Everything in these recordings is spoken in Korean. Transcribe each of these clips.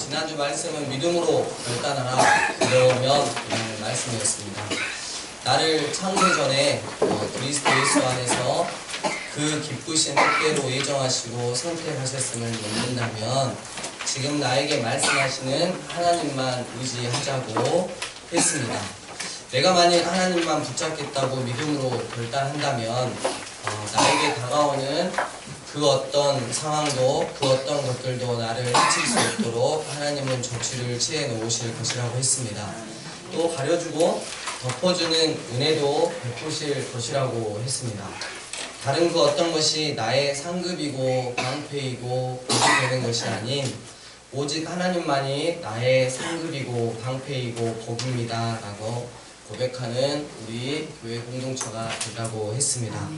지난주 말씀은 믿음으로 결단하라 그러면 이라는 말씀이었습니다. 나를 창세 전에 그리스도 예수 안에서 그 기쁘신 뜻대로 예정하시고 선택하셨음을 믿는다면 지금 나에게 말씀하시는 하나님만 의지하자고 했습니다. 내가 만약 하나님만 붙잡겠다고 믿음으로 결단한다면 나에게 다가오는 그 어떤 상황도 그 어떤 것들도 나를 해칠 수 없도록 하나님은 조치를 취해 놓으실 것이라고 했습니다. 또 가려주고 덮어주는 은혜도 베푸실 것이라고 했습니다. 다른 그 어떤 것이 나의 상급이고 방패이고 복이 되는 것이 아닌 오직 하나님만이 나의 상급이고 방패이고 복입니다 라고 고백하는 우리 교회 공동체가 되라고 했습니다.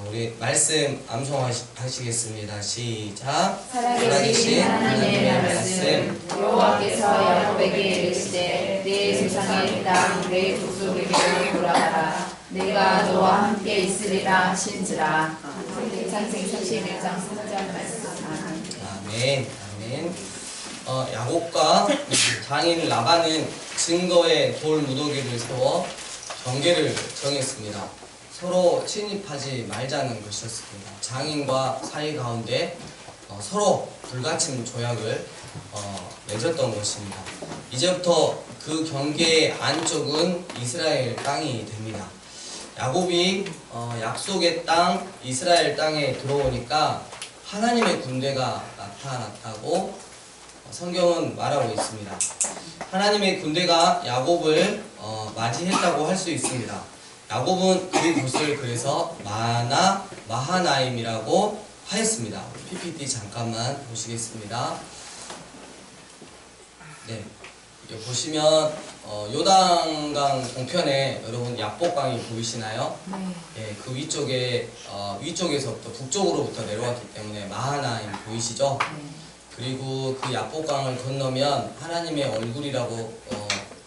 우리 말씀 암송하시겠습니다. 시작. 살아계신 하나님의 말씀 여호와께서 야곱에게 이르시되 내 조상의 땅 내 족속에게로 돌아가라. 내가 너와 함께 있으리라 하신지라. 창세기 31장 3절 말씀. 아멘. 아멘. 야곱과 장인 라반은 증거의 돌 무더기를 세워 경계를 정했습니다. 서로 침입하지 말자는 것이었습니다. 장인과 사이 가운데 서로 불가침 조약을 맺었던 것입니다. 이제부터 그 경계의 안쪽은 이스라엘 땅이 됩니다. 야곱이 약속의 땅 이스라엘 땅에 들어오니까 하나님의 군대가 나타났다고 성경은 말하고 있습니다. 하나님의 군대가 야곱을 맞이했다고 할 수 있습니다. 야곱은 그곳을 그래서 마하나임이라고 하였습니다. PPT 잠깐만 보시겠습니다. 네, 여기 보시면 요단강 동편에 여러분 야복강이 보이시나요? 네, 그 위쪽에서부터 북쪽으로부터 내려왔기 때문에 마하나임 보이시죠? 그리고 그 야복강을 건너면 하나님의 얼굴이라고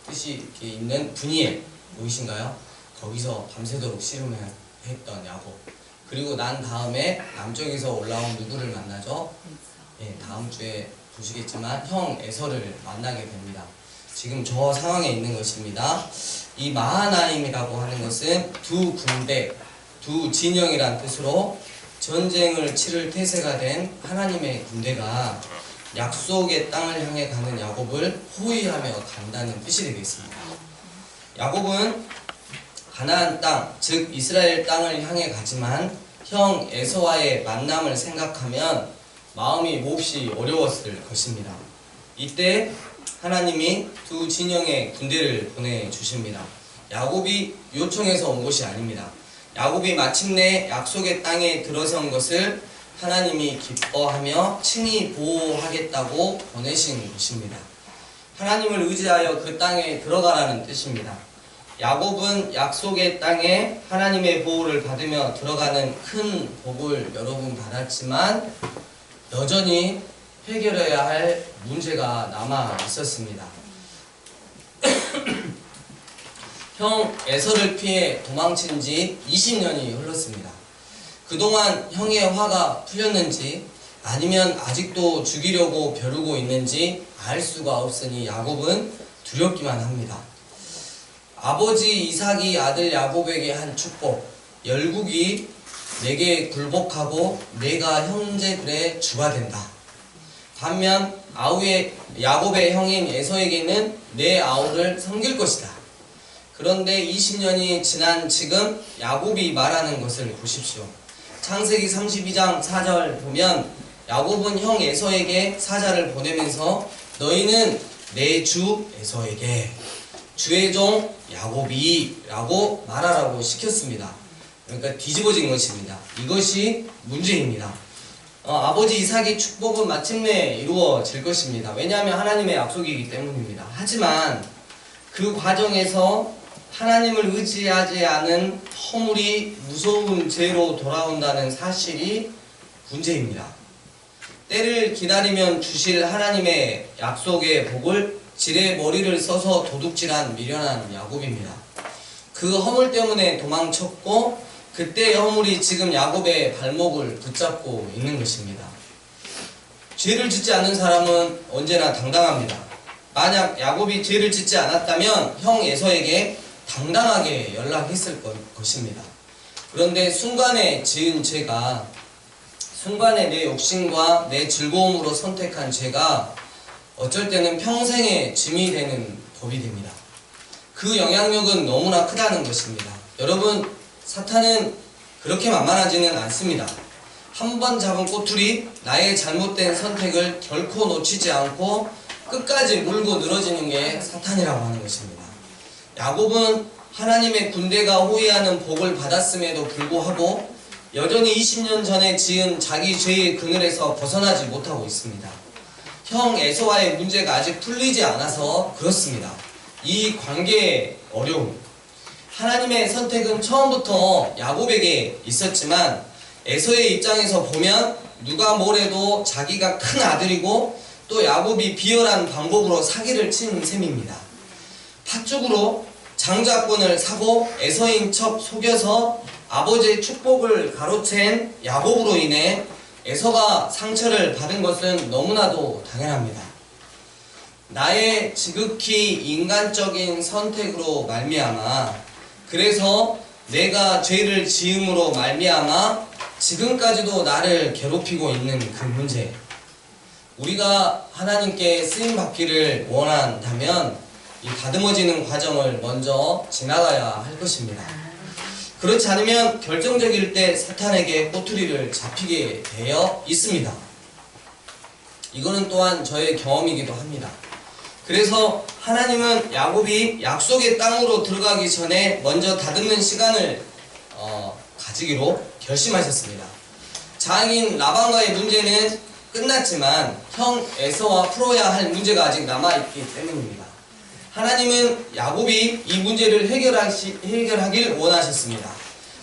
뜻이 이렇게 있는 분이엘 보이신가요? 거기서 밤새도록 씨름했던 야곱. 그리고 난 다음에 남쪽에서 올라온 누구를 만나죠? 예, 다음 주에 보시겠지만 형 에서를 만나게 됩니다. 지금 저 상황에 있는 것입니다. 이 마하나임이라고 하는 것은 두 군대, 두 진영이란 뜻으로 전쟁을 치를 태세가 된 하나님의 군대가 약속의 땅을 향해 가는 야곱을 호위하며 간다는 뜻이 되겠습니다. 야곱은 가나안 땅, 즉 이스라엘 땅을 향해 가지만 형 에서와의 만남을 생각하면 마음이 몹시 어려웠을 것입니다. 이때 하나님이 두 진영의 군대를 보내주십니다. 야곱이 요청해서 온 것이 아닙니다. 야곱이 마침내 약속의 땅에 들어선 것을 하나님이 기뻐하며 친히 보호하겠다고 보내신 것입니다. 하나님을 의지하여 그 땅에 들어가라는 뜻입니다. 야곱은 약속의 땅에 하나님의 보호를 받으며 들어가는 큰 복을 여러분 받았지만 여전히 해결해야 할 문제가 남아 있었습니다. 형 에서를 피해 도망친 지 20년이 흘렀습니다. 그동안 형의 화가 풀렸는지 아니면 아직도 죽이려고 벼르고 있는지 알 수가 없으니 야곱은 두렵기만 합니다. 아버지 이삭이 아들 야곱에게 한 축복, 열국이 내게 굴복하고 내가 형제들의 주가 된다. 반면 야곱의 형인 에서에게는 내 아우를 섬길 것이다. 그런데 20년이 지난 지금 야곱이 말하는 것을 보십시오. 창세기 32장 4절 보면 야곱은 형 에서에게 사자를 보내면서 너희는 내 주 에서에게 주의 종 야곱이 라고 말하라고 시켰습니다. 그러니까 뒤집어진 것입니다. 이것이 문제입니다. 아버지 이삭의 축복은 마침내 이루어질 것입니다. 왜냐하면 하나님의 약속이기 때문입니다. 하지만 그 과정에서 하나님을 의지하지 않은 허물이 무서운 죄로 돌아온다는 사실이 문제입니다. 때를 기다리면 주실 하나님의 약속의 복을 지레 머리를 써서 도둑질한 미련한 야곱입니다. 그 허물 때문에 도망쳤고 그때의 허물이 지금 야곱의 발목을 붙잡고 있는 것입니다. 죄를 짓지 않는 사람은 언제나 당당합니다. 만약 야곱이 죄를 짓지 않았다면 형 에서에게 당당하게 연락했을 것입니다. 그런데 순간에 지은 죄가, 순간에 내 욕심과 내 즐거움으로 선택한 죄가 어쩔 때는 평생의 짐이 되는 법이 됩니다. 그 영향력은 너무나 크다는 것입니다. 여러분, 사탄은 그렇게 만만하지는 않습니다. 한 번 잡은 꼬투리, 나의 잘못된 선택을 결코 놓치지 않고 끝까지 물고 늘어지는 게 사탄이라고 하는 것입니다. 야곱은 하나님의 군대가 호위하는 복을 받았음에도 불구하고 여전히 20년 전에 지은 자기 죄의 그늘에서 벗어나지 못하고 있습니다. 형 에서와의 문제가 아직 풀리지 않아서 그렇습니다. 이 관계의 어려움, 하나님의 선택은 처음부터 야곱에게 있었지만 에서의 입장에서 보면 누가 뭐래도 자기가 큰 아들이고 또 야곱이 비열한 방법으로 사기를 친 셈입니다. 팥죽으로 장자권을 사고 에서인 척 속여서 아버지의 축복을 가로챈 야곱으로 인해 에서가 상처를 받은 것은 너무나도 당연합니다. 나의 지극히 인간적인 선택으로 말미암아, 그래서 내가 죄를 지음으로 말미암아 지금까지도 나를 괴롭히고 있는 그 문제, 우리가 하나님께 쓰임받기를 원한다면 이 다듬어지는 과정을 먼저 지나가야 할 것입니다. 그렇지 않으면 결정적일 때 사탄에게 꼬투리를 잡히게 되어 있습니다. 이거는 또한 저의 경험이기도 합니다. 그래서 하나님은 야곱이 약속의 땅으로 들어가기 전에 먼저 다듬는 시간을 가지기로 결심하셨습니다. 장인 라반과의 문제는 끝났지만 형 에서와 풀어야 할 문제가 아직 남아있기 때문입니다. 하나님은 야곱이 이 문제를 해결하길 원하셨습니다.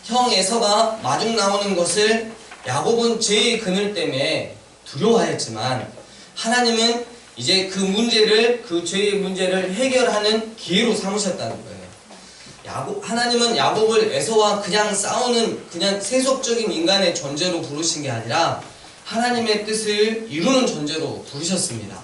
형 에서가 마중 나오는 것을 야곱은 죄의 그늘 때문에 두려워하였지만 하나님은 이제 그 죄의 문제를 해결하는 기회로 삼으셨다는 거예요. 하나님은 야곱을 에서와 그냥 싸우는 그냥 세속적인 인간의 존재로 부르신 게 아니라 하나님의 뜻을 이루는 존재로 부르셨습니다.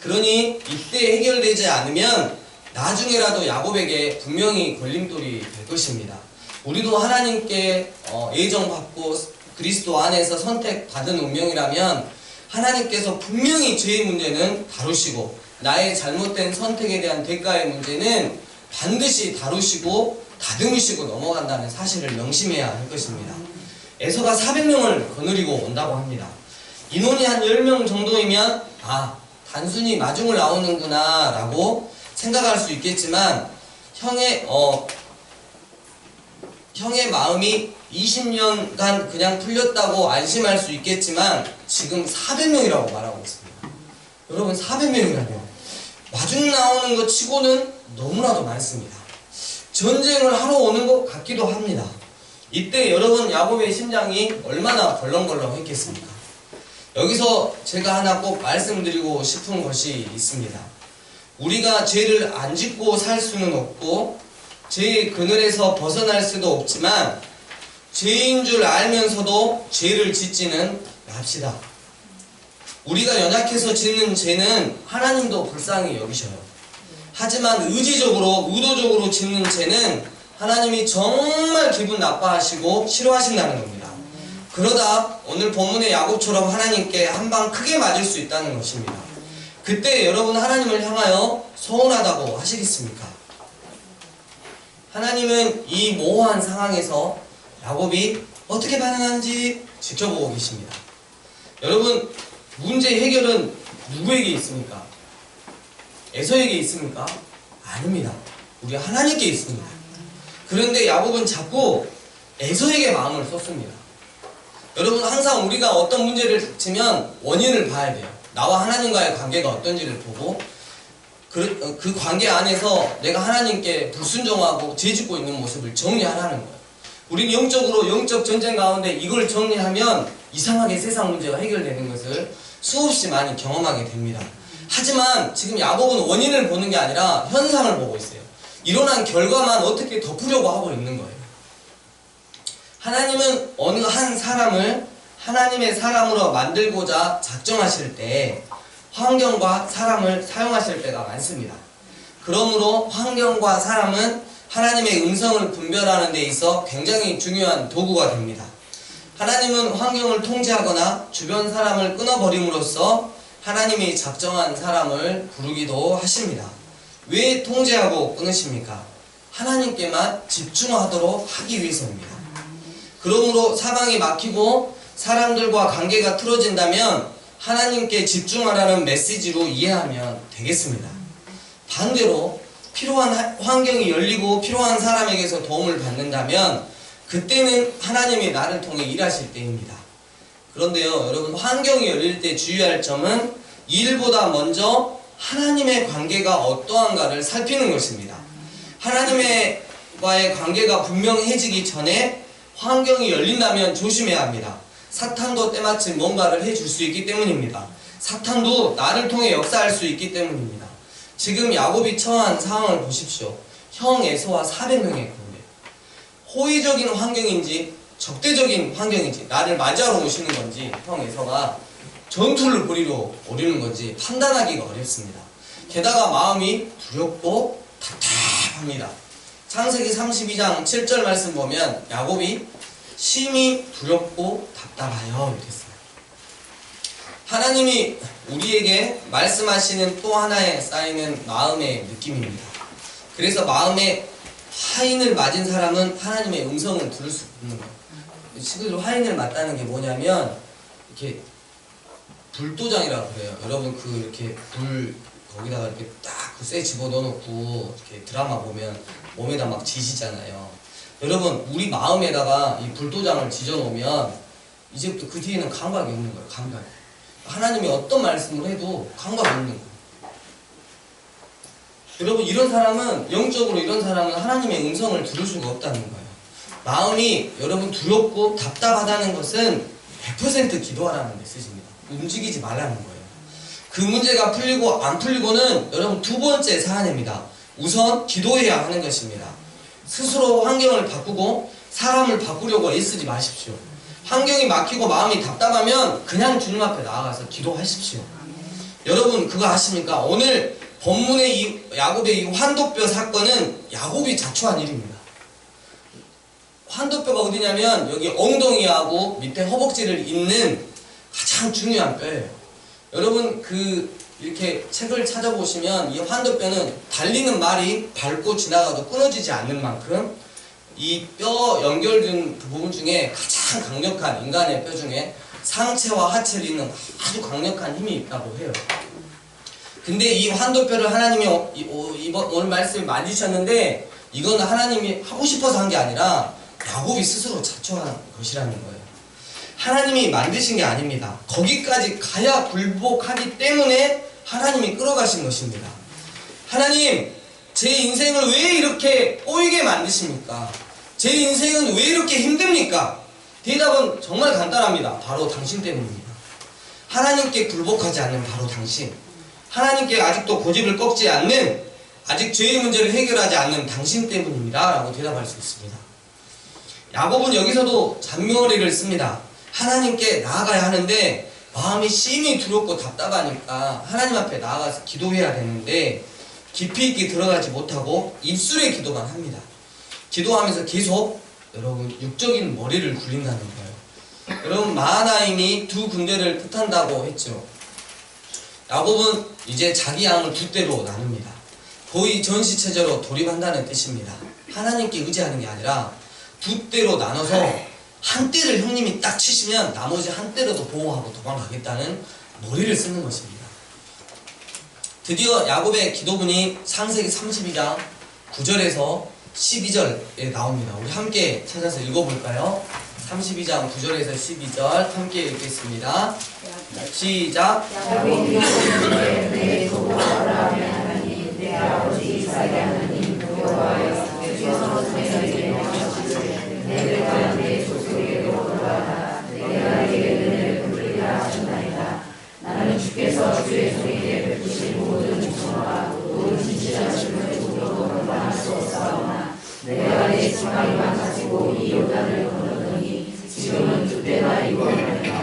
그러니 이때 해결되지 않으면 나중에라도 야곱에게 분명히 걸림돌이 될 것입니다. 우리도 하나님께 애정받고 그리스도 안에서 선택받은 운명이라면 하나님께서 분명히 죄의 문제는 다루시고 나의 잘못된 선택에 대한 대가의 문제는 반드시 다루시고 다듬으시고 넘어간다는 사실을 명심해야 할 것입니다. 에서가 400명을 거느리고 온다고 합니다. 인원이 한 10명 정도이면 단순히 마중을 나오는구나 라고 생각할 수 있겠지만 형의 마음이 20년간 그냥 풀렸다고 안심할 수 있겠지만 지금 400명이라고 말하고 있습니다. 여러분, 400명이라뇨. 마중 나오는 것 치고는 너무나도 많습니다. 전쟁을 하러 오는 것 같기도 합니다. 이때 여러분, 야곱의 심장이 얼마나 벌렁벌렁 했겠습니까? 여기서 제가 하나 꼭 말씀드리고 싶은 것이 있습니다. 우리가 죄를 안 짓고 살 수는 없고 죄의 그늘에서 벗어날 수도 없지만 죄인 줄 알면서도 죄를 짓지는 맙시다. 우리가 연약해서 짓는 죄는 하나님도 불쌍히 여기셔요. 하지만 의도적으로 짓는 죄는 하나님이 정말 기분 나빠하시고 싫어하신다는 겁니다. 그러다 오늘 본문의 야곱처럼 하나님께 한 방 크게 맞을 수 있다는 것입니다. 그때 여러분, 하나님을 향하여 서운하다고 하시겠습니까? 하나님은 이 모호한 상황에서 야곱이 어떻게 반응하는지 지켜보고 계십니다. 여러분, 문제 해결은 누구에게 있습니까? 에서에게 있습니까? 아닙니다. 우리 하나님께 있습니다. 그런데 야곱은 자꾸 에서에게 마음을 썼습니다. 여러분, 항상 우리가 어떤 문제를 닥치면 원인을 봐야 돼요. 나와 하나님과의 관계가 어떤지를 보고 그 관계 안에서 내가 하나님께 불순종하고 죄짓고 있는 모습을 정리하라는 거예요. 우리는 영적 전쟁 가운데 이걸 정리하면 이상하게 세상 문제가 해결되는 것을 수없이 많이 경험하게 됩니다. 하지만 지금 야곱은 원인을 보는 게 아니라 현상을 보고 있어요. 일어난 결과만 어떻게 덮으려고 하고 있는 거예요. 하나님은 어느 한 사람을 하나님의 사람으로 만들고자 작정하실 때 환경과 사람을 사용하실 때가 많습니다. 그러므로 환경과 사람은 하나님의 음성을 분별하는 데 있어 굉장히 중요한 도구가 됩니다. 하나님은 환경을 통제하거나 주변 사람을 끊어버림으로써 하나님이 작정한 사람을 부르기도 하십니다. 왜 통제하고 끊으십니까? 하나님께만 집중하도록 하기 위해서입니다. 그러므로 사방이 막히고 사람들과 관계가 틀어진다면 하나님께 집중하라는 메시지로 이해하면 되겠습니다. 반대로 필요한 환경이 열리고 필요한 사람에게서 도움을 받는다면 그때는 하나님이 나를 통해 일하실 때입니다. 그런데요, 여러분, 환경이 열릴 때 주의할 점은 일보다 먼저 하나님의 관계가 어떠한가를 살피는 것입니다. 하나님과의 관계가 분명해지기 전에 환경이 열린다면 조심해야 합니다. 사탄도 때마침 뭔가를 해줄 수 있기 때문입니다. 사탄도 나를 통해 역사할 수 있기 때문입니다. 지금 야곱이 처한 상황을 보십시오. 형 에서와 400명의 군대. 호의적인 환경인지 적대적인 환경인지, 나를 맞이하러 오시는 건지, 형 에서가 전투를 벌이러 오려는 건지 판단하기가 어렵습니다. 게다가 마음이 두렵고 답답합니다. 창세기 32장 7절 말씀 보면 야곱이 심히 두렵고 답답하여 이렇게 써요. 하나님이 우리에게 말씀하시는 또 하나의 쌓이는 마음의 느낌입니다. 그래서 마음에 화인을 맞은 사람은 하나님의 음성을 들을 수 없는 거예요. 실제로 화인을 맞다는 게 뭐냐면 이렇게 불도장이라고 그래요. 여러분 그 이렇게 불 거기다가 이렇게 딱 그 쇠 집어 넣어놓고 이렇게 드라마 보면 몸에다 막 지시잖아요. 여러분 우리 마음에다가 이 불도장을 지져놓으면 이제부터 그 뒤에는 감각이 없는 거예요. 감각. 하나님이 어떤 말씀을 해도 감각이 없는 거예요. 여러분 이런 사람은 영적으로 이런 사람은 하나님의 음성을 들을 수가 없다는 거예요. 마음이 여러분 두렵고 답답하다는 것은 100% 기도하라는 메시지입니다. 움직이지 말라는 거예요. 그 문제가 풀리고 안 풀리고는 여러분 두 번째 사안입니다. 우선 기도해야 하는 것입니다. 스스로 환경을 바꾸고 사람을 바꾸려고 애쓰지 마십시오. 환경이 막히고 마음이 답답하면 그냥 주님 앞에 나아가서 기도하십시오. 여러분 그거 아십니까? 오늘 본문의 이 야곱의 이 환도뼈 사건은 야곱이 자초한 일입니다. 환도뼈가 어디냐면 여기 엉덩이하고 밑에 허벅지를 잇는 가장 중요한 뼈예요. 여러분 이렇게 책을 찾아보시면 이 환도뼈는 달리는 말이 밟고 지나가도 끊어지지 않는 만큼 이 뼈 연결된 그 부분 중에 가장 강력한 인간의 뼈 중에 상체와 하체를 잇는 아주 강력한 힘이 있다고 해요. 근데 이 환도뼈를 하나님이 오늘 말씀에 만지셨는데 이건 하나님이 하고 싶어서 한 게 아니라 야곱이 스스로 자초한 것이라는 거예요. 하나님이 만드신 게 아닙니다. 거기까지 가야 굴복하기 때문에 하나님이 끌어가신 것입니다. 하나님, 제 인생을 왜 이렇게 꼬이게 만드십니까? 제 인생은 왜 이렇게 힘듭니까? 대답은 정말 간단합니다. 바로 당신 때문입니다. 하나님께 굴복하지 않는 바로 당신, 하나님께 아직도 고집을 꺾지 않는, 아직 죄의 문제를 해결하지 않는 당신 때문입니다 라고 대답할 수 있습니다. 야곱은 여기서도 잔머리를 씁니다. 하나님께 나아가야 하는데 마음이 심히 두렵고 답답하니까 하나님 앞에 나아가서 기도해야 되는데 깊이 있게 들어가지 못하고 입술의 기도만 합니다. 기도하면서 계속 여러분 육적인 머리를 굴린다는 거예요. 여러분 마하나임이 두 군대를 뜻한다고 했죠. 야곱은 이제 자기 양을 두 떼로 나눕니다. 거의 전시체제로 돌입한다는 뜻입니다. 하나님께 의지하는 게 아니라 두 떼로 나눠서 한 떼를 형님이 딱 치시면 나머지 한 떼로도 보호하고 도망가겠다는 머리를 쓰는 것입니다. 드디어 야곱의 기도문이 창세기 32장 9절에서 12절에 나옵니다. 우리 함께 찾아서 읽어볼까요? 32장 9절에서 12절 함께 읽겠습니다. 시작. 야곱이 내 도와라 하나님 내 아버지 이삭의 하나님 여호와여 주께서 저에게 명하시되 내가 내 족속에게로 돌아가라 내가 내게 은혜를 베풀리라 하셨나이다. 나는 주께서 주의 종에게 베푸신 모든 정화와 모든 진실하심을 도로로 말할 수 없사오나 내가 내 지팡이만 가지고 이 요단을 건너더니 지금은 그때나 이번에나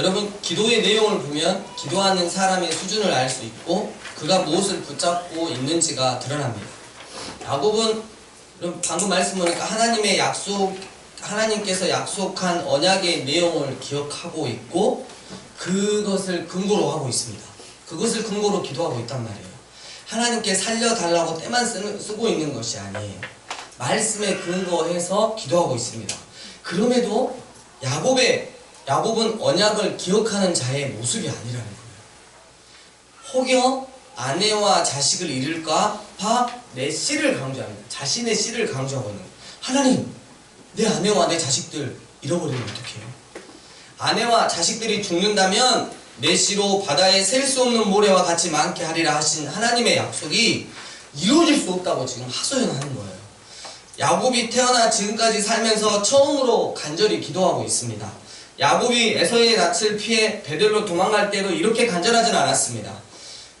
여러분, 기도의 내용을 보면 기도하는 사람의 수준을 알 수 있고 그가 무엇을 붙잡고 있는지가 드러납니다. 야곱은 방금 말씀 보니까 하나님께서 약속한 언약의 내용을 기억하고 있고 그것을 근거로 하고 있습니다. 그것을 근거로 기도하고 있단 말이에요. 하나님께 살려달라고 때만 쓰고 있는 것이 아니에요. 말씀에 근거해서 기도하고 있습니다. 그럼에도 야곱은 언약을 기억하는 자의 모습이 아니라는 거예요. 혹여 아내와 자식을 잃을까 봐 내 씨를 강조합니다. 자신의 씨를 강조하고 있는 거예요. 하나님, 내 아내와 내 자식들 잃어버리면 어떡해요? 아내와 자식들이 죽는다면 내 씨로 바다에 셀 수 없는 모래와 같이 많게 하리라 하신 하나님의 약속이 이루어질 수 없다고 지금 하소연하는 거예요. 야곱이 태어나 지금까지 살면서 처음으로 간절히 기도하고 있습니다. 야곱이 에서의 낯을 피해 베델로 도망갈 때도 이렇게 간절하진 않았습니다.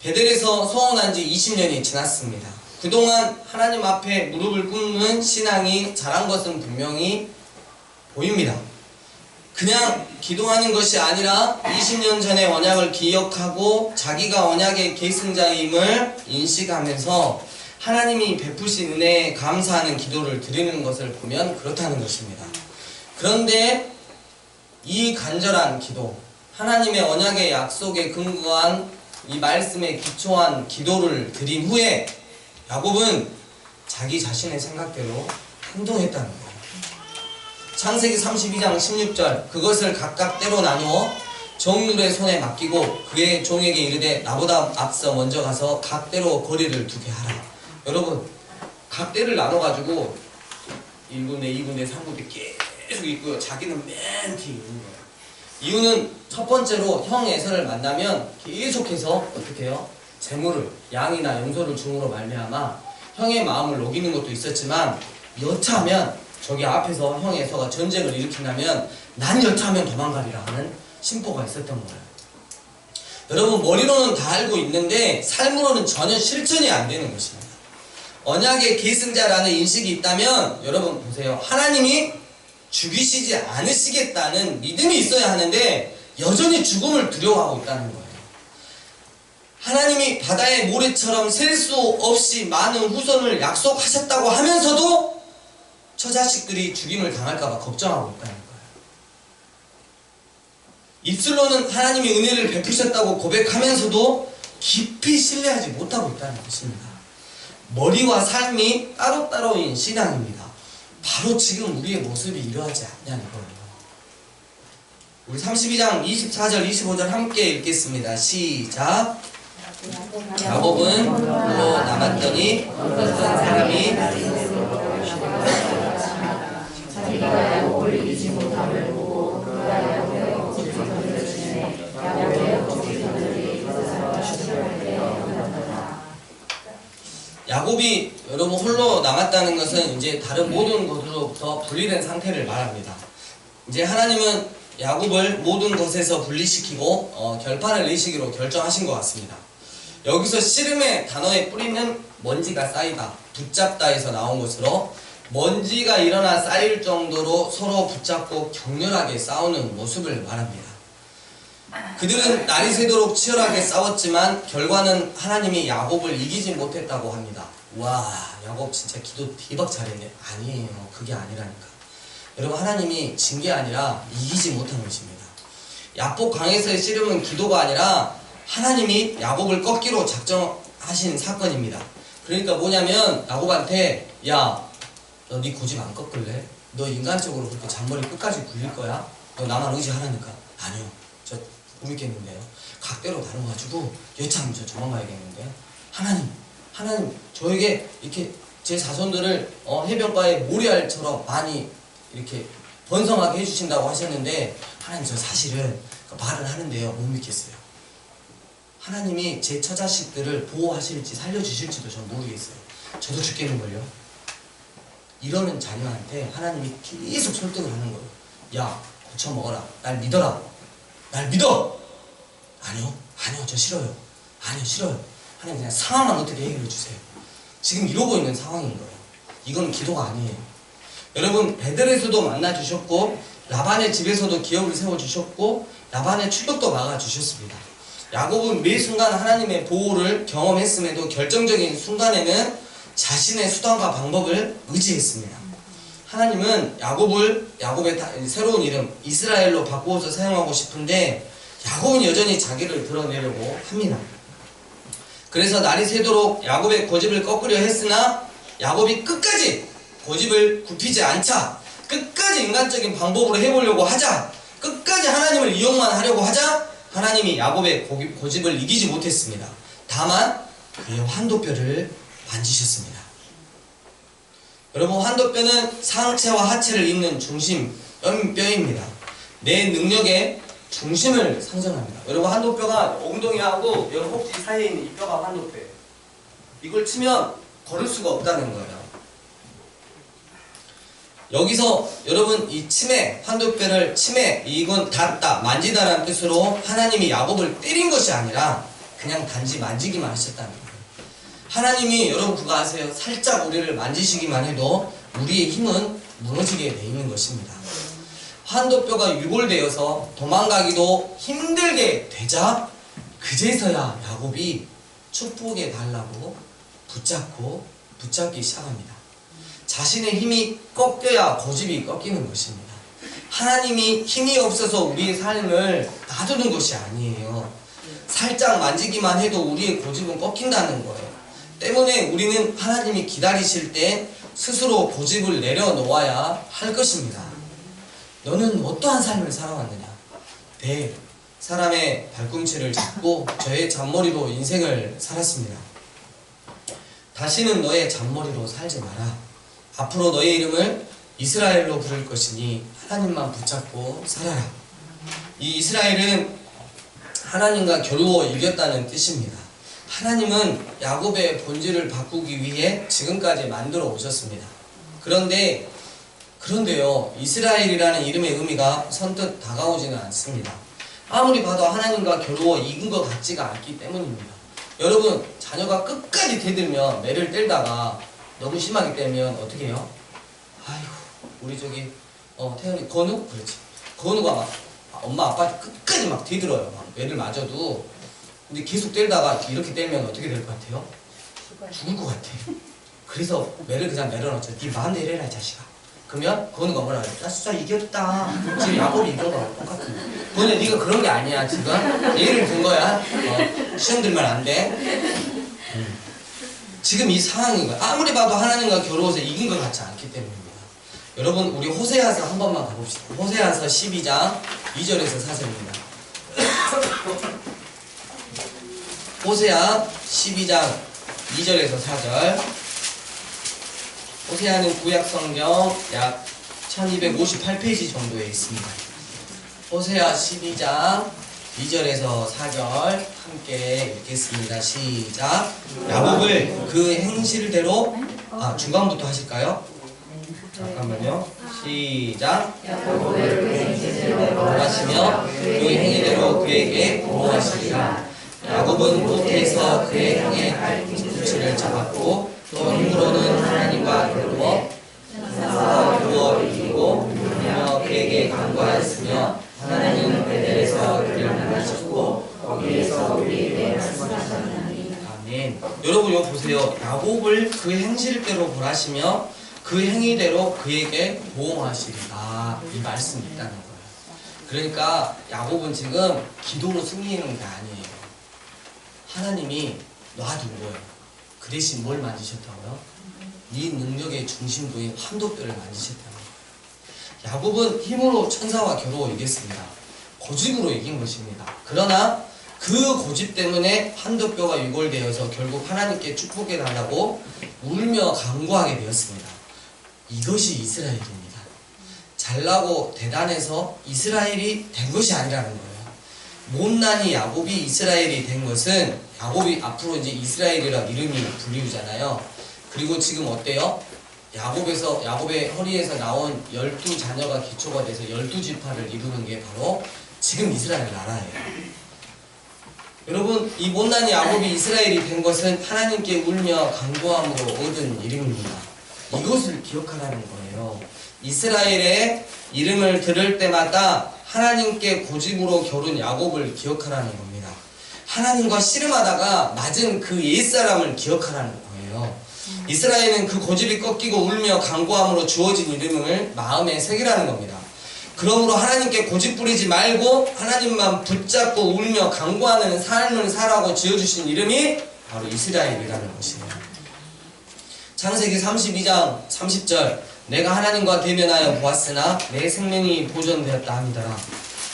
베델에서 서원한 지 20년이 지났습니다. 그동안 하나님 앞에 무릎을 꿇는 신앙이 자란 것은 분명히 보입니다. 그냥 기도하는 것이 아니라 20년 전의 언약을 기억하고 자기가 언약의 계승자임을 인식하면서 하나님이 베푸신 은혜에 감사하는 기도를 드리는 것을 보면 그렇다는 것입니다. 그런데 이 간절한 기도, 하나님의 언약의 약속에 근거한 이 말씀에 기초한 기도를 드린 후에 야곱은 자기 자신의 생각대로 행동했다는 거예요. 창세기 32장 16절, 그것을 각각 때로 나누어 정률의 손에 맡기고 그의 종에게 이르되 나보다 앞서 먼저 가서 각 때로 거리를 두게 하라. 여러분, 각 때를 나눠가지고 1군데 2군데 3군데 계속 있고요. 자기는 맨 뒤에 있는 거예요. 이유는 첫 번째로 형 에서를 만나면 계속해서 어떻게 해요? 재물을, 양이나 염소를 중으로 말미암아 형의 마음을 녹이는 것도 있었지만 여차하면 저기 앞에서 형 에서가 전쟁을 일으킨다면 난 여차하면 도망가리라 하는 심보가 있었던 거예요. 여러분, 머리로는 다 알고 있는데 삶으로는 전혀 실천이 안 되는 것입니다. 언약의 계승자라는 인식이 있다면 여러분 보세요. 하나님이 죽이시지 않으시겠다는 믿음이 있어야 하는데 여전히 죽음을 두려워하고 있다는 거예요. 하나님이 바다의 모래처럼 셀 수 없이 많은 후손을 약속하셨다고 하면서도 처자식들이 죽임을 당할까봐 걱정하고 있다는 거예요. 입술로는 하나님이 은혜를 베푸셨다고 고백하면서도 깊이 신뢰하지 못하고 있다는 것입니다. 머리와 삶이 따로따로인 신앙입니다. 바로 지금 우리의 모습이 이러하지 않냐는 거예요. 우리 32장 24절 25절 함께 읽겠습니다. 시작. 야곱은 홀로 남았더니 어떤 사람이 자기가 야곱을 이기지 못함을 보고 그가 야곱의 억지를 던져주시네. 야곱의 억지를 던져주니 그 사람과 죽을 때 얻었다. 야곱이 여러분 홀로 남았다는 것은 이제 다른 모든 것으로부터 분리된 상태를 말합니다. 이제 하나님은 야곱을 모든 것에서 분리시키고 결판을 내시기로 결정하신 것 같습니다. 여기서 씨름의 단어의 뿌리는 먼지가 쌓이다, 붙잡다에서 나온 것으로 먼지가 일어나 쌓일 정도로 서로 붙잡고 격렬하게 싸우는 모습을 말합니다. 그들은 날이 새도록 치열하게 싸웠지만 결과는 하나님이 야곱을 이기지 못했다고 합니다. 와, 야곱 진짜 기도 대박 잘했네. 아니에요. 그게 아니라니까. 여러분, 하나님이 진 게 아니라 이기지 못한 것입니다. 야복 강에서의 씨름은 기도가 아니라 하나님이 야곱을 꺾기로 작정하신 사건입니다. 그러니까 뭐냐면 야곱한테 야, 너 네 고집 안 꺾을래? 너 인간적으로 그렇게 잔머리 끝까지 굴릴 거야? 너 나만 의지하라니까. 아니요, 저 못 믿겠는데요. 각대로 나눠가지고 여차하면 저 도망가야겠는데요. 하나님 저에게 이렇게 제 자손들을 해변가에 모래알처럼 많이 이렇게 번성하게 해주신다고 하셨는데 하나님, 저 사실은 말은 하는데요 못 믿겠어요. 하나님이 제 처자식들을 보호하실지 살려주실지도 전 모르겠어요. 저도 죽겠는걸요. 이러는 자녀한테 하나님이 계속 설득을 하는 거예요. 야, 고쳐 먹어라. 날 믿어라. 날 믿어! 아니요, 저 싫어요. 아니요, 싫어요. 하나님 그냥 상황만 어떻게 해결해 주세요. 지금 이러고 있는 상황인 거예요. 이건 기도가 아니에요. 여러분 베들에서도 만나 주셨고 라반의 집에서도 기업을 세워 주셨고 라반의 출력도 막아 주셨습니다. 야곱은 매 순간 하나님의 보호를 경험했음에도 결정적인 순간에는 자신의 수단과 방법을 의지했습니다. 하나님은 야곱의 새로운 이름 이스라엘로 바꾸어서 사용하고 싶은데 야곱은 여전히 자기를 드러내려고 합니다. 그래서 날이 새도록 야곱의 고집을 꺾으려 했으나 야곱이 끝까지 고집을 굽히지 않자, 끝까지 인간적인 방법으로 해보려고 하자, 끝까지 하나님을 이용만 하려고 하자 하나님이 야곱의 고집을 이기지 못했습니다. 다만 그의 환도뼈를 만지셨습니다. 여러분, 환도뼈는 상체와 하체를 잇는 중심 뼈입니다. 내 능력의 중심을 상징합니다. 여러분, 환도뼈가 엉덩이하고 여러분 허벅지 사이에 있는 이 뼈가 환도뼈예요. 이걸 치면 걸을 수가 없다는 거예요. 여기서 여러분 이 환도뼈를 이건 닿다, 만지다라는 뜻으로 하나님이 야곱을 때린 것이 아니라 그냥 단지 만지기만 하셨다는 거예요. 하나님이 여러분 그거 아세요? 살짝 우리를 만지시기만 해도 우리의 힘은 무너지게 돼 있는 것입니다. 환도뼈가 유골되어서 도망가기도 힘들게 되자 그제서야 야곱이 축복해 달라고 붙잡기 시작합니다. 자신의 힘이 꺾여야 고집이 꺾이는 것입니다. 하나님이 힘이 없어서 우리의 삶을 놔두는 것이 아니에요. 살짝 만지기만 해도 우리의 고집은 꺾인다는 거예요. 때문에 우리는 하나님이 기다리실 때 스스로 고집을 내려놓아야 할 것입니다. 너는 어떠한 삶을 살아왔느냐? 네, 사람의 발꿈치를 잡고 저의 잔머리로 인생을 살았습니다. 다시는 너의 잔머리로 살지 마라. 앞으로 너의 이름을 이스라엘로 부를 것이니 하나님만 붙잡고 살아라. 이 이스라엘은 하나님과 겨루어 이겼다는 뜻입니다. 하나님은 야곱의 본질을 바꾸기 위해 지금까지 만들어 오셨습니다. 그런데요, 이스라엘이라는 이름의 의미가 선뜻 다가오지는 않습니다. 아무리 봐도 하나님과 겨루어 이긴 것 같지가 않기 때문입니다. 여러분, 자녀가 끝까지 대들면 매를 때리다가 너무 심하게 때면 어떻게 해요? 아이고, 우리 태연이 건우? 그렇지. 건우가 막 엄마 아빠한테 끝까지 막 대들어요. 막 매를 맞아도. 근데 계속 때리다가 이렇게 때리면 어떻게 될 것 같아요? 죽을 것 같아. 그래서 매를 그냥 내려놓죠. 네 마음대로 해라, 이 자식아. 그러면 건우가 뭐라 그래? 나 진짜 이겼다. 지금 야곱이 이겨봐. 똑같은 거. 건우야, 네가 그런 게 아니야, 지금. 예를 든 거야. 시험 들면 안 돼. 지금 이 상황인 거예요. 아무리 봐도 하나님과 겨루어서 이긴 것 같지 않기 때문입니다. 여러분, 우리 호세아서 한 번만 가봅시다. 호세아서 12장 2절에서 4절입니다. 호세아 12장 2절에서 4절. 호세아는 구약 성경 약 1258페이지 정도에 있습니다. 호세아 12장 2절에서 4절 함께 읽겠습니다. 시작. 야곱을 그 행실대로 중간부터 하실까요? 잠깐만요. 시작. 야곱을 그 행실대로 보호하시며 그 행위대로 그에게 보호하시리라. 야곱은 못해서 그의 향해 발꿈치를 잡았고 또 힘으로는 하나님과 겨루어 이기고 울며 그에게 간구하였으며 하나님은 베델에서 그를 만나셨고 거기에서 우리에게 말씀하셨나니. 아멘. 여러분 이거 보세요. 야곱을 그 행실대로 보라시며 그 행위대로 그에게 보호하시리라. 이 말씀이 있다는 거예요. 그러니까 야곱은 지금 기도로 승리하는 게 아니에요. 하나님이 놔둔 거예요. 그 대신 뭘 만지셨다고요? 이 능력의 중심부인 환도뼈를 만지셨다는 거예요. 야곱은 힘으로 천사와 겨루어 이겼습니다. 고집으로 이긴 것입니다. 그러나 그 고집 때문에 환도뼈가 유골되어서 결국 하나님께 축복해달라고 울며 간구하게 되었습니다. 이것이 이스라엘입니다. 잘나고 대단해서 이스라엘이 된 것이 아니라는 거예요. 못난이 야곱이 이스라엘이 된 것은 야곱이 앞으로 이제 이스라엘이라 이름이 불리우잖아요. 그리고 지금 어때요? 야곱의 허리에서 나온 12자녀가 기초가 돼서 12지파를 이루는 게 바로 지금 이스라엘 나라예요. 여러분, 이 못난이 야곱이 이스라엘이 된 것은 하나님께 울며 간구함으로 얻은 이름입니다. 이것을 기억하라는 거예요. 이스라엘의 이름을 들을 때마다 하나님께 고집으로 겨룬 야곱을 기억하라는 겁니다. 하나님과 씨름하다가 맞은 그 옛사람을 기억하라는 거예요. 이스라엘은 그 고집이 꺾이고 울며 간구함으로 주어진 이름을 마음에 새기라는 겁니다. 그러므로 하나님께 고집 부리지 말고 하나님만 붙잡고 울며 간구하는 삶을 살라고 지어주신 이름이 바로 이스라엘이라는 것이에요. 창세기 32장 30절 내가 하나님과 대면하여 보았으나 내 생명이 보존되었다 하니더라.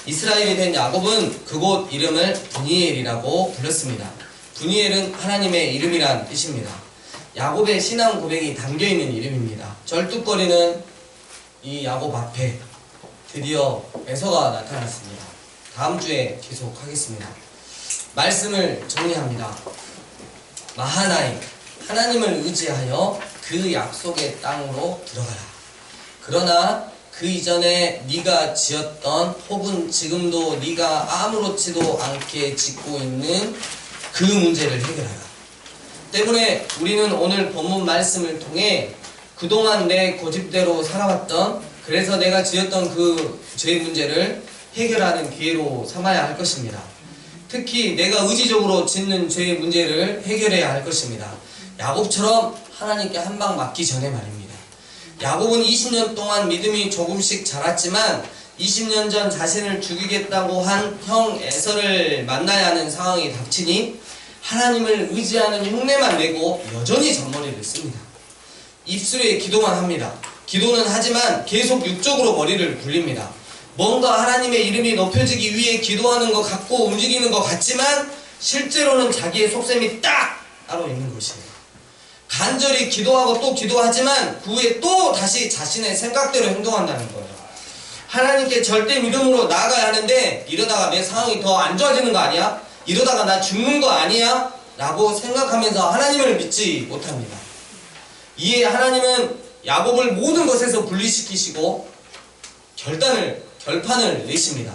이스라엘이 된 야곱은 그곳 이름을 브니엘이라고 불렀습니다. 브니엘은 하나님의 이름이란 뜻입니다. 야곱의 신앙 고백이 담겨있는 이름입니다. 쩔뚝거리는 이 야곱 앞에 드디어 에서가 나타났습니다. 다음 주에 계속하겠습니다. 말씀을 정리합니다. 마하나임, 하나님을 의지하여 그 약속의 땅으로 들어가라. 그러나 그 이전에 네가 지었던 혹은 지금도 네가 아무렇지도 않게 짓고 있는 그 문제를 해결하라. 때문에 우리는 오늘 본문 말씀을 통해 그동안 내 고집대로 살아왔던, 그래서 내가 지었던 그 죄의 문제를 해결하는 기회로 삼아야 할 것입니다. 특히 내가 의지적으로 짓는 죄의 문제를 해결해야 할 것입니다. 야곱처럼 하나님께 한 방 맞기 전에 말입니다. 야곱은 20년 동안 믿음이 조금씩 자랐지만 20년 전 자신을 죽이겠다고 한 형 에서를 만나야 하는 상황이 닥치니 하나님을 의지하는 흉내만 내고 여전히 잔머리를 씁니다. 입술에 기도만 합니다. 기도는 하지만 계속 육적으로 머리를 굴립니다. 뭔가 하나님의 이름이 높여지기 위해 기도하는 것 같고 움직이는 것 같지만 실제로는 자기의 속셈이 딱 따로 있는 것이에요. 간절히 기도하고 또 기도하지만 그 후에 또 다시 자신의 생각대로 행동한다는 거예요. 하나님께 절대 믿음으로 나아가야 하는데 이러다가 내 상황이 더 안 좋아지는 거 아니야? 이러다가 나 죽는 거 아니야? 라고 생각하면서 하나님을 믿지 못합니다. 이에 하나님은 야곱을 모든 것에서 분리시키시고 결판을 내십니다.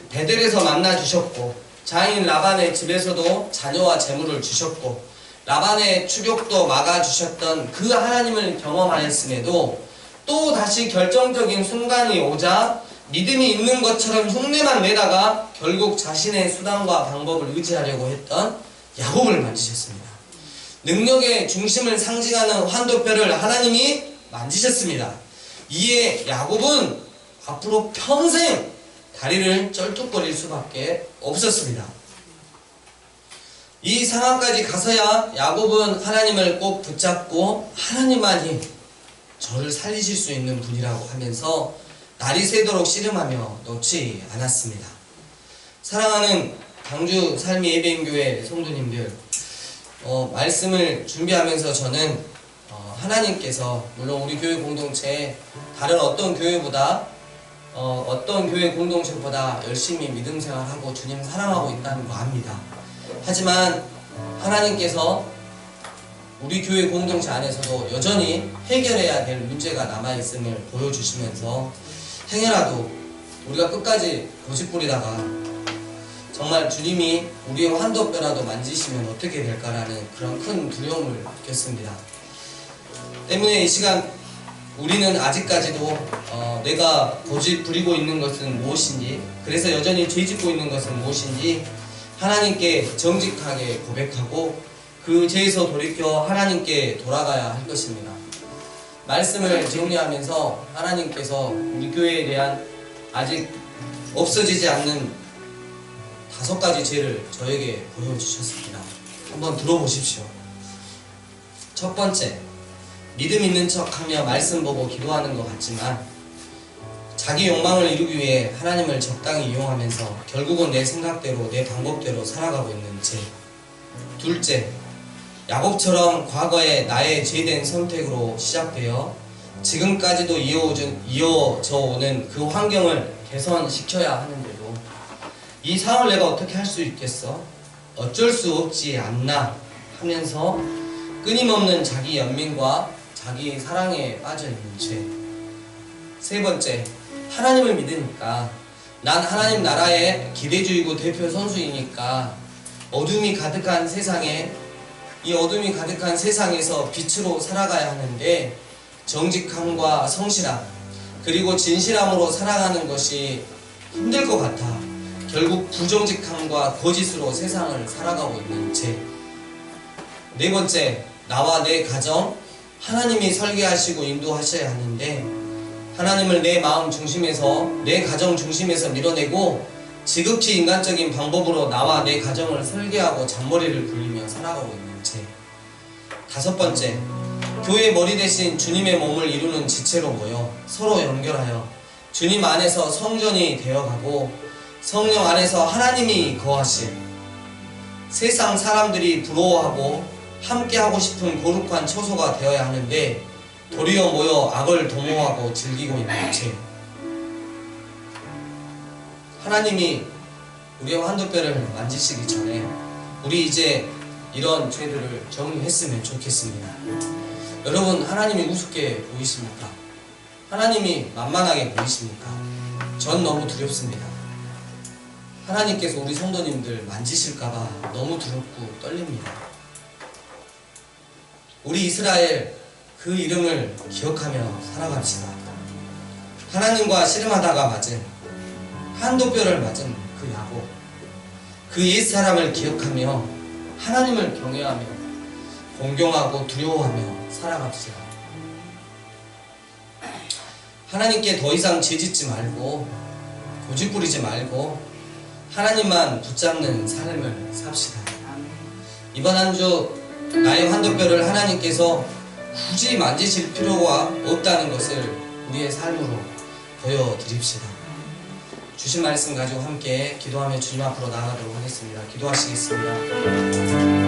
베델에서 만나 주셨고 자인 라반의 집에서도 자녀와 재물을 주셨고 라반의 추격도 막아주셨던 그 하나님을 경험하였음에도 또 다시 결정적인 순간이 오자 믿음이 있는 것처럼 흉내만 내다가 결국 자신의 수단과 방법을 의지하려고 했던 야곱을 만지셨습니다. 능력의 중심을 상징하는 환도뼈를 하나님이 만지셨습니다. 이에 야곱은 앞으로 평생 다리를 쩔뚝거릴 수밖에 없었습니다. 이 상황까지 가서야 야곱은 하나님을 꼭 붙잡고 하나님만이 저를 살리실 수 있는 분이라고 하면서 날이 새도록 씨름하며 놓지 않았습니다. 사랑하는 광주 삶의 예배인교회 성도님들, 말씀을 준비하면서 저는 하나님께서 물론 우리 교회 공동체에 다른 어떤 교회보다 어떤 교회 공동체보다 열심히 믿음 생활하고 주님 사랑하고 있다는 거 압니다. 하지만 하나님께서 우리 교회 공동체 안에서도 여전히 해결해야 될 문제가 남아있음을 보여주시면서 행여라도 우리가 끝까지 고집부리다가 정말 주님이 우리의 환도뼈라도 만지시면 어떻게 될까라는 그런 큰 두려움을 느꼈습니다. 때문에 이 시간 우리는 아직까지도 내가 고집 부리고 있는 것은 무엇인지, 그래서 여전히 죄짓고 있는 것은 무엇인지 하나님께 정직하게 고백하고 그 죄에서 돌이켜 하나님께 돌아가야 할 것입니다. 말씀을 정리하면서 하나님께서 우리 교회에 대한 아직 없어지지 않는 5가지 죄를 저에게 보여주셨습니다. 한번 들어보십시오. 첫 번째, 믿음 있는 척하며 말씀 보고 기도하는 것 같지만 자기 욕망을 이루기 위해 하나님을 적당히 이용하면서 결국은 내 생각대로 내 방법대로 살아가고 있는 죄. 둘째, 야곱처럼 과거에 나의 죄된 선택으로 시작되어 지금까지도 이어져 오는 그 환경을 개선시켜야 하는데도 이 상황을 내가 어떻게 할 수 있겠어? 어쩔 수 없지 않나 하면서 끊임없는 자기 연민과 자기 사랑에 빠져있는 죄. 세 번째, 하나님을 믿으니까 난 하나님 나라의 기대주의고 대표 선수이니까 어둠이 가득한 세상에 이 어둠이 가득한 세상에서 빛으로 살아가야 하는데 정직함과 성실함, 그리고 진실함으로 살아가는 것이 힘들 것 같아. 결국 부정직함과 거짓으로 세상을 살아가고 있는 죄. 네 번째, 나와 내 가정, 하나님이 설계하시고 인도하셔야 하는데 하나님을 내 마음 중심에서, 내 가정 중심에서 밀어내고 지극히 인간적인 방법으로 나와 내 가정을 설계하고 잔머리를 굴리며 살아가고 있는 죄. 다섯 번째, 교회 머리 대신 주님의 몸을 이루는 지체로 모여 서로 연결하여 주님 안에서 성전이 되어가고 성령 안에서 하나님이 거하신, 세상 사람들이 부러워하고 함께하고 싶은 거룩한 처소가 되어야 하는데 도리어 모여 악을 도모하고 즐기고 있는 죄. 하나님이 우리의 한두뼈를 만지시기 전에 우리 이제 이런 죄들을 정리했으면 좋겠습니다. 여러분, 하나님이 우습게 보이십니까? 하나님이 만만하게 보이십니까? 전 너무 두렵습니다. 하나님께서 우리 성도님들 만지실까봐 너무 두렵고 떨립니다. 우리 이스라엘, 그 이름을 기억하며 살아갑시다. 하나님과 씨름하다가 맞은, 한도뼈를 맞은 그 야곱, 그 옛사람을 기억하며 하나님을 경외하며 공경하고 두려워하며 살아갑시다. 하나님께 더 이상 죄짓지 말고 고집부리지 말고 하나님만 붙잡는 삶을 삽시다. 이번 한 주 나의 한도뼈를 하나님께서 굳이 만지실 필요가 없다는 것을 우리의 삶으로 보여드립시다. 주신 말씀 가지고 함께 기도하며 주님 앞으로 나아가도록 하겠습니다. 기도하시겠습니다.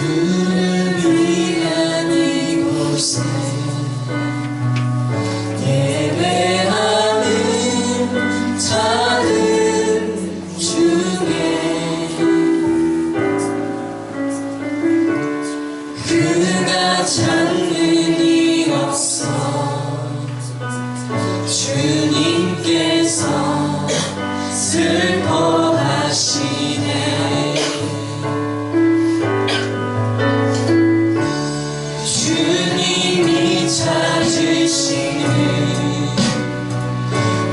주를 위한 이곳에 예배하는 자들 중에 그가 찾는 이 없어 주님께서 슬퍼하시네. 주님이 찾으시는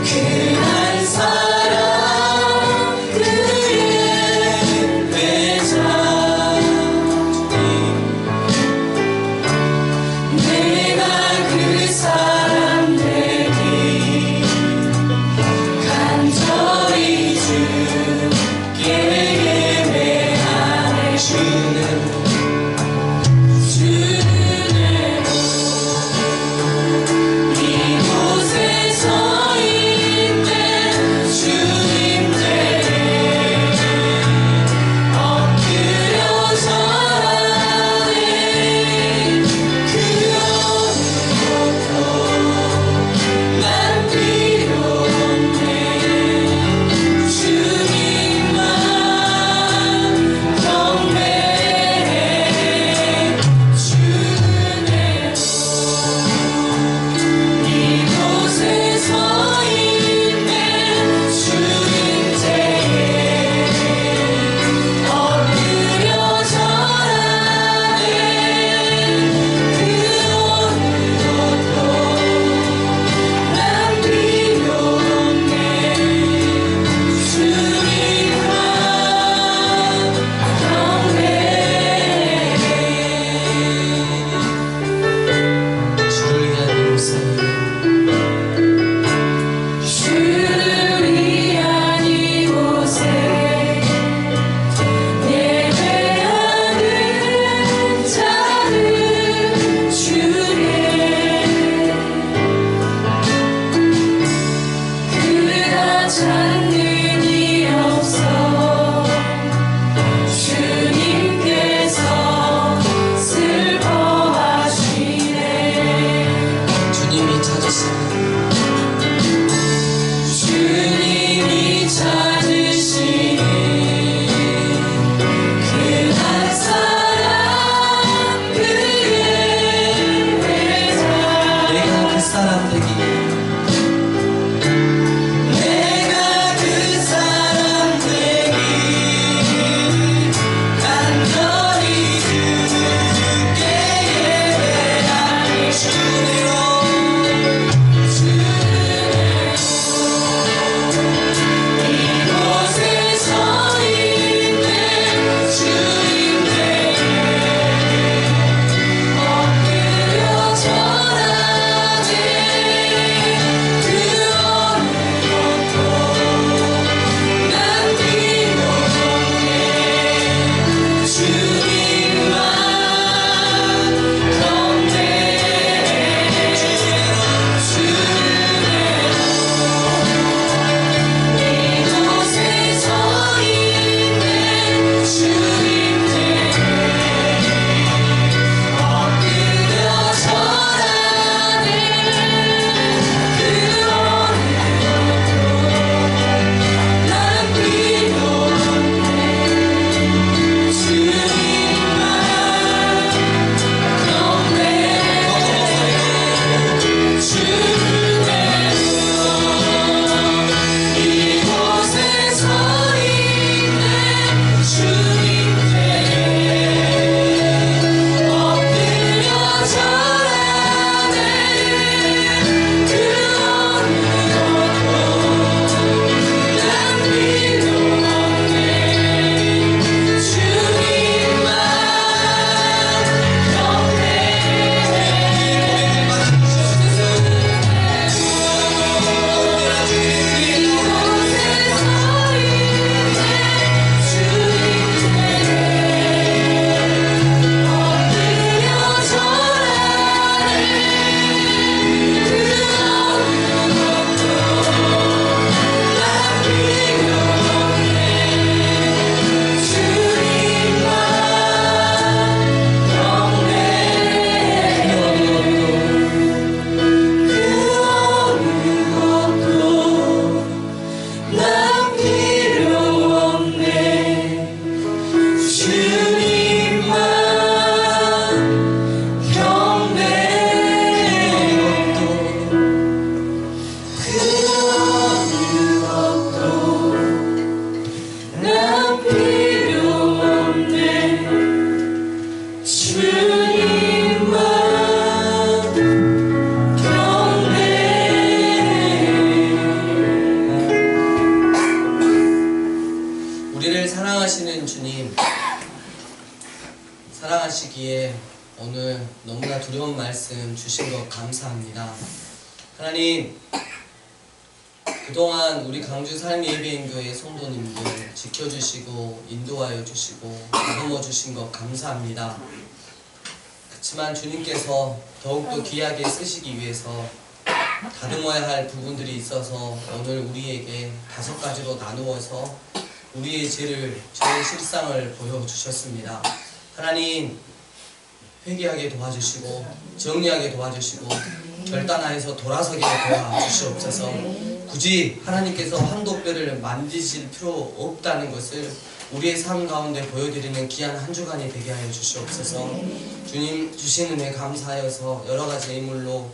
그 한 사람 그의 배자 주님만 경배. 우리를 사랑하시는 주님, 사랑하시기에 오늘 너무나 두려운 말씀 주신 것 감사합니다. 하나님, 그동안 우리 강주 삶의 예배인교회 성도님들 지켜주시고 인도하여 주시고 다듬어 주신 것 감사합니다. 그렇지만 주님께서 더욱더 귀하게 쓰시기 위해서 다듬어야 할 부분들이 있어서 오늘 우리에게 5가지로 나누어서 우리의 죄의 실상을 보여주셨습니다. 하나님, 회개하게 도와주시고 정리하게 도와주시고 결단하여서 돌아서게 도와주시옵소서. 굳이 하나님께서 한독배를 만지실 필요 없다는 것을 우리의 삶 가운데 보여드리는 귀한 한 주간이 되게 하여 주시옵소서. 주님 주신 은혜 감사하여서 여러가지 인물로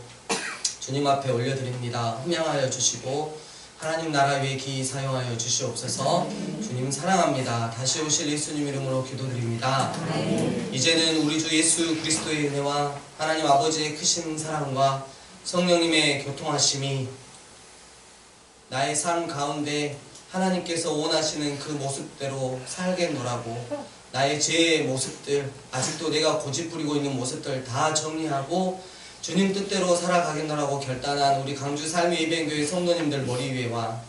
주님 앞에 올려드립니다. 함양하여 주시고 하나님 나라 위에 기히 사용하여 주시옵소서. 주님 사랑합니다. 다시 오실 예수님 이름으로 기도드립니다. 이제는 우리 주 예수 그리스도의 은혜와 하나님 아버지의 크신 사랑과 성령님의 교통하심이 나의 삶 가운데 하나님께서 원하시는 그 모습대로 살겠노라고, 나의 죄의 모습들, 아직도 내가 고집부리고 있는 모습들 다 정리하고 주님 뜻대로 살아가겠노라고 결단한 우리 강주 삶의 예배교회 성도님들 머리 위에와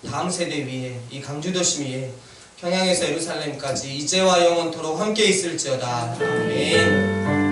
다음 세대 위에, 이 강주도심 위에 평양에서 예루살렘까지 이제와 영원토록 함께 있을지어다. 아멘.